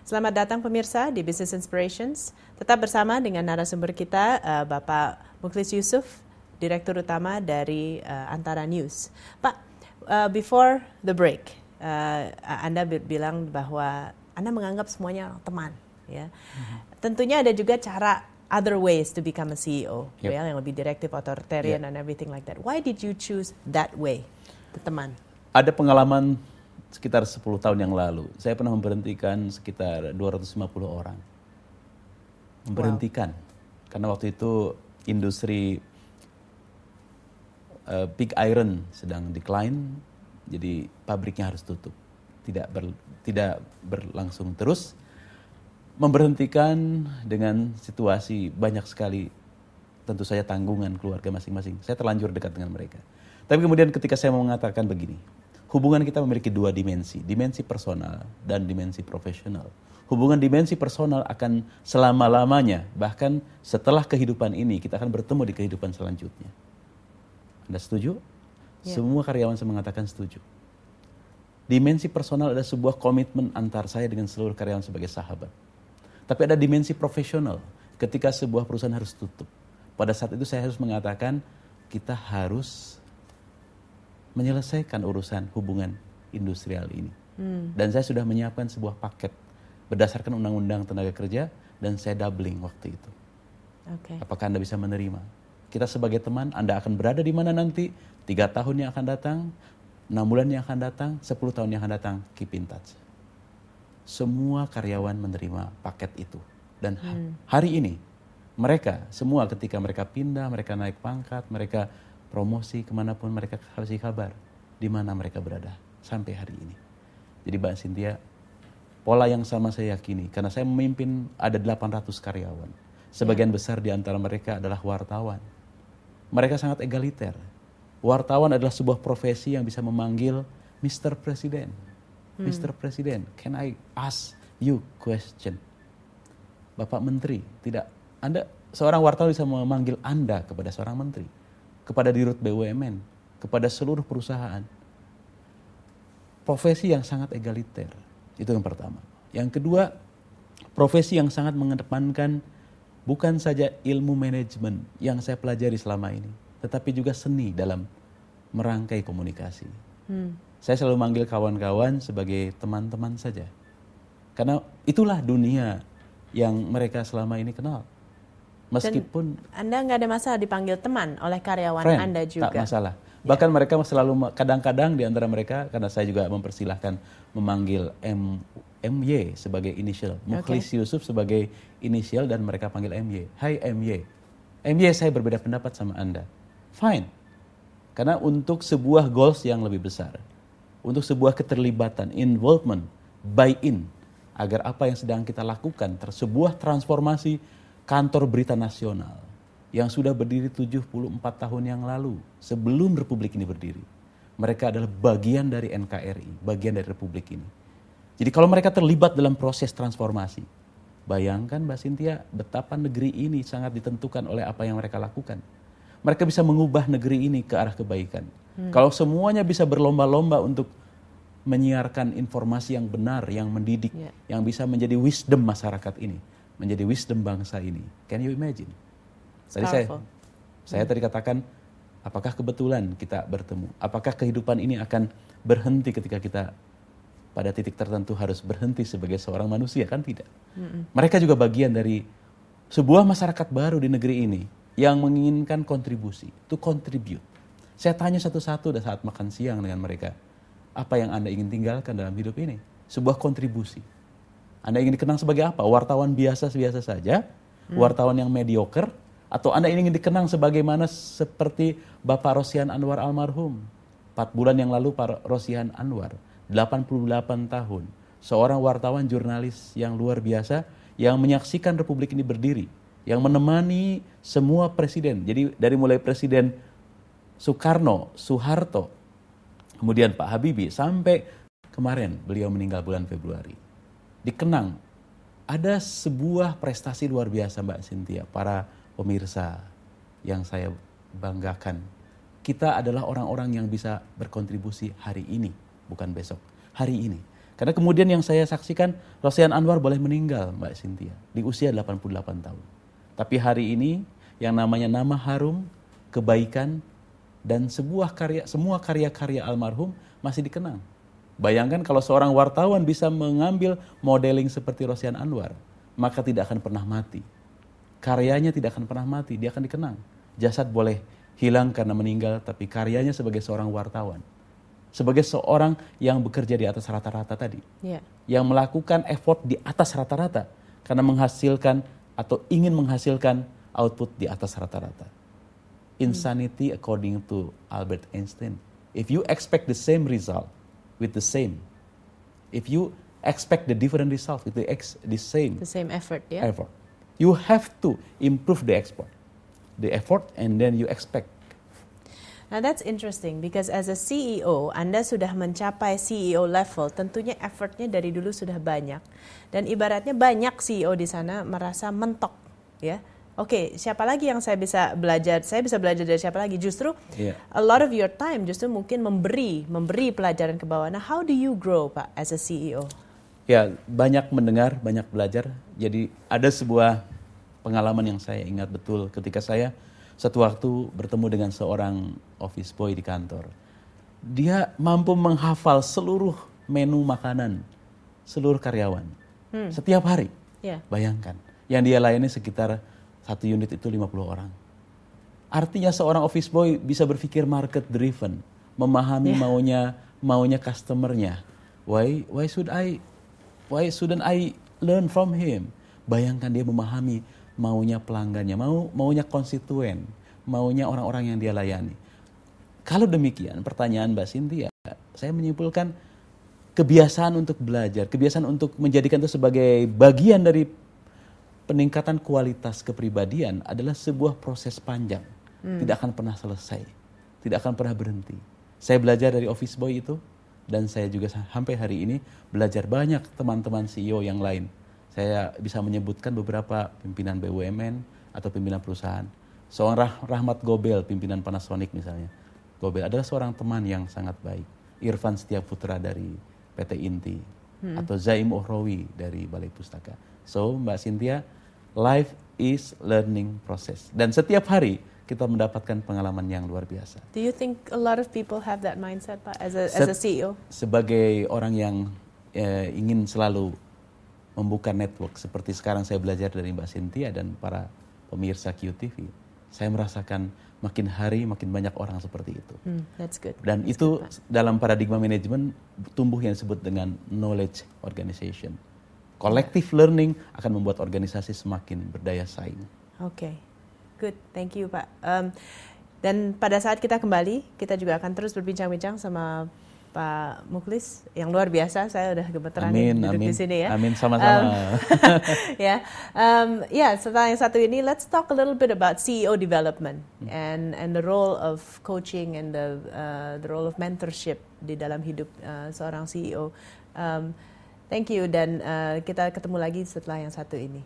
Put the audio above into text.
Selamat datang pemirsa di Business Inspirations. Tetap bersama dengan narasumber kita, Bapak Mukhlis Yusuf, Direktur Utama dari Antara News. Pak, before the break, Anda bilang bahwa Anda menganggap semuanya teman. Ya. Tentunya ada juga cara other ways to become a CEO, ya, yang lebih direktif, authoritarian, and everything like that. Why did you choose that way, the teman? Ada pengalaman sekitar 10 tahun yang lalu. Saya pernah memberhentikan sekitar 250 orang. Memberhentikan. Karena waktu itu industri pig iron sedang decline, jadi pabriknya harus tutup. Tidak berlangsung terus. Memberhentikan dengan situasi banyak sekali, tentu saja tanggungan keluarga masing-masing. Saya terlanjur dekat dengan mereka. Tapi kemudian ketika saya mau mengatakan begini, hubungan kita memiliki dua dimensi personal dan dimensi profesional. Hubungan dimensi personal akan selama-lamanya, bahkan setelah kehidupan ini kita akan bertemu di kehidupan selanjutnya. Anda setuju? Yeah. Semua karyawan saya mengatakan setuju. Dimensi personal adalah sebuah komitmen antar saya dengan seluruh karyawan sebagai sahabat. Tapi ada dimensi profesional ketika sebuah perusahaan harus tutup. Pada saat itu saya harus mengatakan kita harus menyelesaikan urusan hubungan industrial ini. Dan saya sudah menyiapkan sebuah paket berdasarkan Undang-Undang Tenaga Kerja dan saya doubling waktu itu. Okay. Apakah Anda bisa menerima? Kita sebagai teman, Anda akan berada di mana nanti? 3 tahun yang akan datang, 6 bulan yang akan datang, 10 tahun yang akan datang, keep in touch. Semua karyawan menerima paket itu. Dan hari ini, mereka semua ketika mereka pindah, mereka naik pangkat, mereka promosi kemanapun mereka kasih kabar di mana mereka berada sampai hari ini. Jadi Mbak Cynthia, pola yang sama saya yakini karena saya memimpin ada 800 karyawan. Sebagian besar di antara mereka adalah wartawan. Mereka sangat egaliter. Wartawan adalah sebuah profesi yang bisa memanggil Mr. President. Mr. President, can I ask you question? Bapak Menteri, tidak. Anda seorang wartawan bisa memanggil Anda kepada seorang menteri, kepada Dirut BUMN, kepada seluruh perusahaan. Profesi yang sangat egaliter, itu yang pertama. Yang kedua, profesi yang sangat mengedepankan bukan saja ilmu manajemen yang saya pelajari selama ini, tetapi juga seni dalam merangkai komunikasi. Saya selalu manggil kawan-kawan sebagai teman-teman saja. Karena itulah dunia yang mereka selama ini kenal. Meskipun dan Anda nggak ada masalah dipanggil teman oleh karyawan friend, Anda juga. Tak masalah. Bahkan mereka selalu kadang-kadang di antara mereka, karena saya juga mempersilahkan memanggil MY sebagai inisial, Mukhlis Yusuf sebagai inisial dan mereka panggil MY. Hai MY. MY, saya berbeda pendapat sama Anda. Fine. Karena untuk sebuah goals yang lebih besar, untuk sebuah keterlibatan, involvement, buy-in, agar apa yang sedang kita lakukan, sebuah transformasi kantor berita nasional yang sudah berdiri 74 tahun yang lalu, sebelum Republik ini berdiri. Mereka adalah bagian dari NKRI, bagian dari Republik ini. Jadi kalau mereka terlibat dalam proses transformasi, bayangkan Mbak Cynthia betapa negeri ini sangat ditentukan oleh apa yang mereka lakukan. Mereka bisa mengubah negeri ini ke arah kebaikan. Kalau semuanya bisa berlomba-lomba untuk menyiarkan informasi yang benar, yang mendidik, yang bisa menjadi wisdom masyarakat ini, menjadi wisdom bangsa ini. Can you imagine? Tadi saya tadi katakan, apakah kebetulan kita bertemu? Apakah kehidupan ini akan berhenti ketika kita pada titik tertentu harus berhenti sebagai seorang manusia? Kan tidak. Mereka juga bagian dari sebuah masyarakat baru di negeri ini yang menginginkan kontribusi, to contribute. Saya tanya satu-satu saat makan siang dengan mereka, apa yang Anda ingin tinggalkan dalam hidup ini? Sebuah kontribusi. Anda ingin dikenang sebagai apa? Wartawan biasa saja? Wartawan yang mediocre? Atau Anda ingin dikenang sebagaimana seperti Bapak Rosihan Anwar almarhum? 4 bulan yang lalu Pak Rosihan Anwar, 88 tahun. Seorang wartawan jurnalis yang luar biasa yang menyaksikan Republik ini berdiri. Yang menemani semua presiden. Jadi dari mulai Presiden Soekarno, Soeharto, kemudian Pak Habibie, sampai kemarin beliau meninggal bulan Februari. Dikenang. Ada sebuah prestasi luar biasa Mbak Cynthia, para pemirsa yang saya banggakan. Kita adalah orang-orang yang bisa berkontribusi hari ini, bukan besok. Hari ini. Karena kemudian yang saya saksikan, Rosyan Anwar boleh meninggal, Mbak Cynthia, di usia 88 tahun. Tapi hari ini yang namanya nama harum, kebaikan, dan semua karya-karya almarhum masih dikenang. Bayangkan kalau seorang wartawan bisa mengambil modeling seperti Rosyan Anwar, maka tidak akan pernah mati. Karyanya tidak akan pernah mati, dia akan dikenang. Jasad boleh hilang karena meninggal, tapi karyanya sebagai seorang wartawan, sebagai seorang yang bekerja di atas rata-rata tadi, yang melakukan effort di atas rata-rata, karena menghasilkan atau ingin menghasilkan output di atas rata-rata. Insanity according to Albert Einstein. If you expect the same result with the same, if you expect the different result with the same effort, effort, you have to improve the effort, and then you expect. Now that's interesting because as a CEO, Anda sudah mencapai CEO level, tentunya effortnya dari dulu sudah banyak. Dan ibaratnya banyak CEO di sana merasa mentok, ya. Oke, siapa lagi yang saya bisa belajar? Saya bisa belajar dari siapa lagi? Justru a lot of your time justru mungkin memberi pelajaran ke bawah. Nah, how do you grow, Pak, as a CEO? Ya, banyak mendengar, banyak belajar. Jadi ada sebuah pengalaman yang saya ingat betul ketika saya satu waktu bertemu dengan seorang office boy di kantor. Dia mampu menghafal seluruh menu makanan seluruh karyawan setiap hari. Bayangkan, yang dia layani sekitar satu unit itu 50 orang. Artinya seorang office boy bisa berpikir market driven, memahami maunya customernya. Why shouldn't I learn from him? Bayangkan dia memahami maunya pelanggannya, maunya konstituen, maunya orang-orang yang dia layani. Kalau demikian, pertanyaan Mbak Cynthia, saya menyimpulkan kebiasaan untuk belajar, kebiasaan untuk menjadikan itu sebagai bagian dari peningkatan kualitas kepribadian adalah sebuah proses panjang. Tidak akan pernah selesai, tidak akan pernah berhenti. Saya belajar dari office boy itu, dan saya juga sampai hari ini belajar banyak teman-teman CEO yang lain. Saya bisa menyebutkan beberapa pimpinan BUMN atau pimpinan perusahaan. Seorang Rahmat Gobel, pimpinan Panasonic misalnya. Gobel adalah seorang teman yang sangat baik. Irfan Setiaputra dari PT Inti. Atau Zaim Ohrawi dari Balai Pustaka. So, Mbak Cynthia, life is learning process. Dan setiap hari kita mendapatkan pengalaman yang luar biasa. Do you think a lot of people have that mindset, Pak, as a CEO? Sebagai orang yang ingin selalu membuka network, seperti sekarang saya belajar dari Mbak Cynthia dan para pemirsa QTV, saya merasakan makin hari makin banyak orang seperti itu. That's good. Dan that's itu good, dalam paradigma manajemen tumbuh yang disebut dengan knowledge organization. Collective learning akan membuat organisasi semakin berdaya saing. Oke, good, thank you Pak. Dan pada saat kita kembali, kita juga akan terus berbincang-bincang sama Pak Mukhlis yang luar biasa. Saya udah gemeteran duduk di sini ya. Amin, sama-sama. Setelah yang satu ini, let's talk a little bit about CEO development and the role of coaching and the role of mentorship di dalam hidup seorang CEO. Thank you, dan kita ketemu lagi setelah yang satu ini.